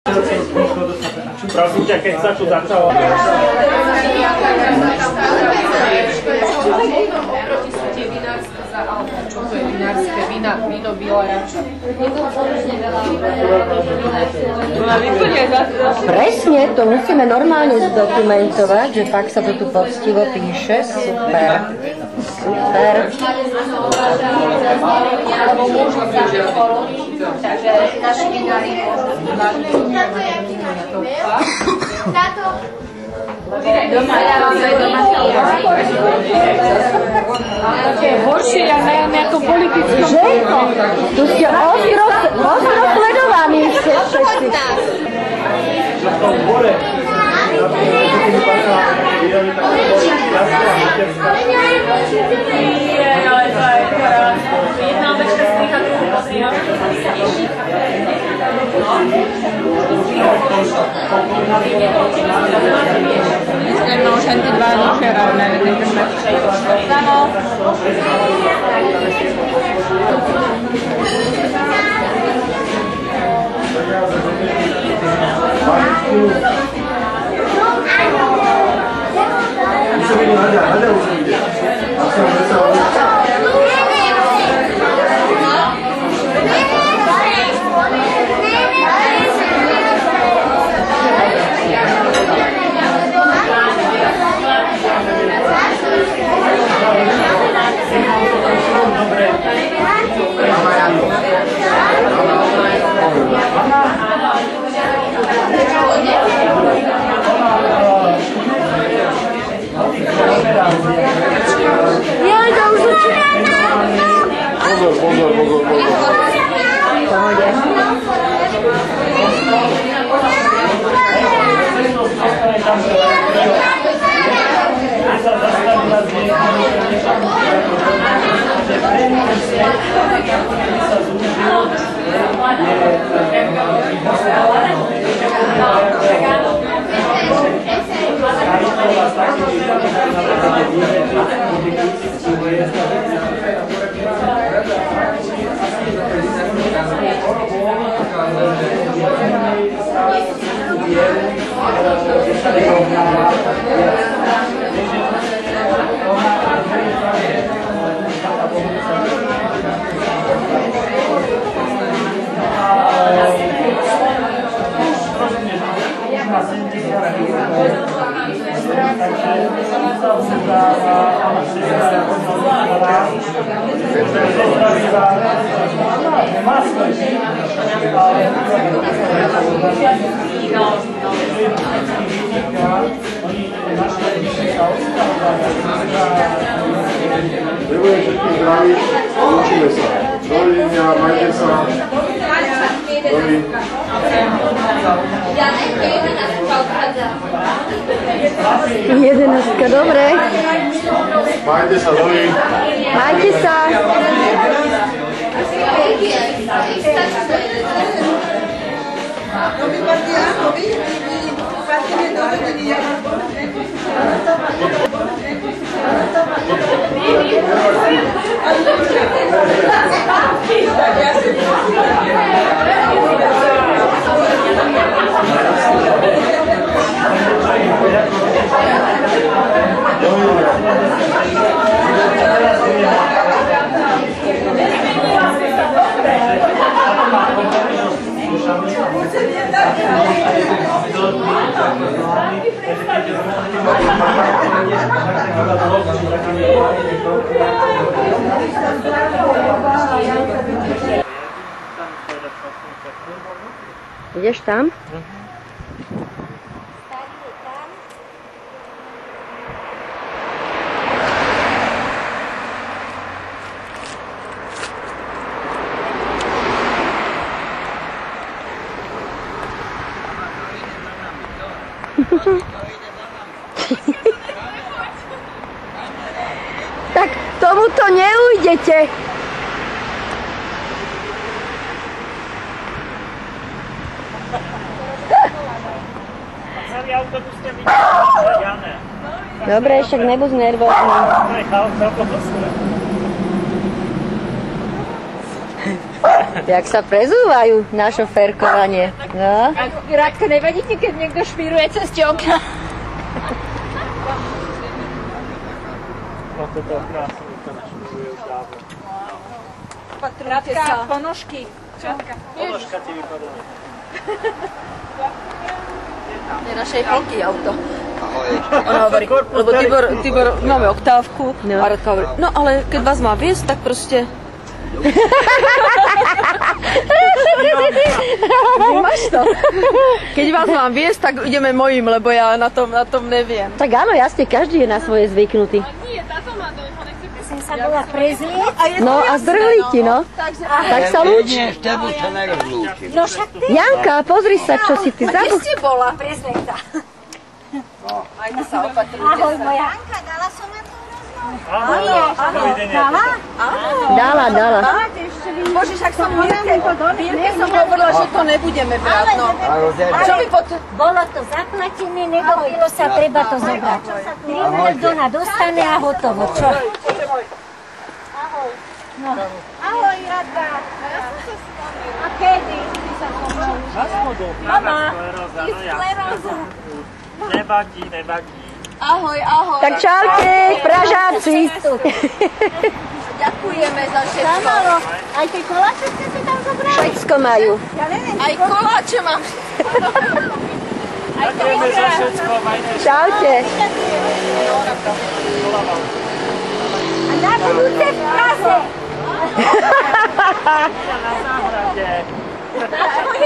Prosím ťa, keď sa tu začalo. Oproti sú tie vinárske čo to je vinárske víno bielajača. Presne, to musíme normálne zdokumentovať, že fakt sa to tu poctivo píše. Super. Super. Alebo môžu sa takže naši vinári môžu to je horšie, ja nejakom politickom Žejko, tu ste ostro sledovaní všetci. Ale to je krásno. Jedna ovečka strýcha druhú pozrieha. No, už len tí dva nošia rovné, vidíte sa. Samo. Nebudem všetkých zdraviť, učíme sa. Dovidenia, majte sa. Jedenáctka, dobre. Majte sa, dovi. Majte sa. Ideš tam? Tak tomuto neujdete. Dobre, však nebuď nervózny. Jak sa prezúvajú na šoférkovanie. No. Rádka, nevadí ti, keď niekto špíruje cez tie okna? No toto krásne, to našmuruje už dávno. Rádka, ponožky. Ponožka ti vypadla. Je našej holky auto. Ona hovorí, lebo Tibor, máme oktávku a Radka hovorí, no ale keď vás má viesť, tak proste... Máš to? Keď vás mám viesť, tak ideme mojím, lebo ja na tom neviem. Tak áno, jasne, každý je na svoje zvyknutý. Som sa bola prezlieť. No a zdrhli ti, no. Tak sa lúči. S tebou sa nerozlúčim. No však ty Janka, pozri sa, čo si ty zabudla. Kde ste bola? prezlieta. Majte sa, opatrujte Ahoj sa. moja. Anka, dala som na tú rozhovor. Áno, dovidenia. Dala. Bože, však som Mirke som hovorila, že to nebudeme brať, no. Čo by potom... Bolo to zaplatené, nedobilo sa, treba to zobrať. 3 milióna dostane a hotovo, čo? No. Ahoj, Radka. A kedy? Na schodu. Mama, skleróza. Nevadí. Ahoj. Tak čaute, Pražáci. Ďakujeme za všetko. Samalo, aj tie koláče ste si tam zobrali? Všetko majú. Ja neviem, Aj koláče mám. Ďakujeme za všetko, majte sa. Čaute. a na budúce v Praze. Na záhrade. Ahoj,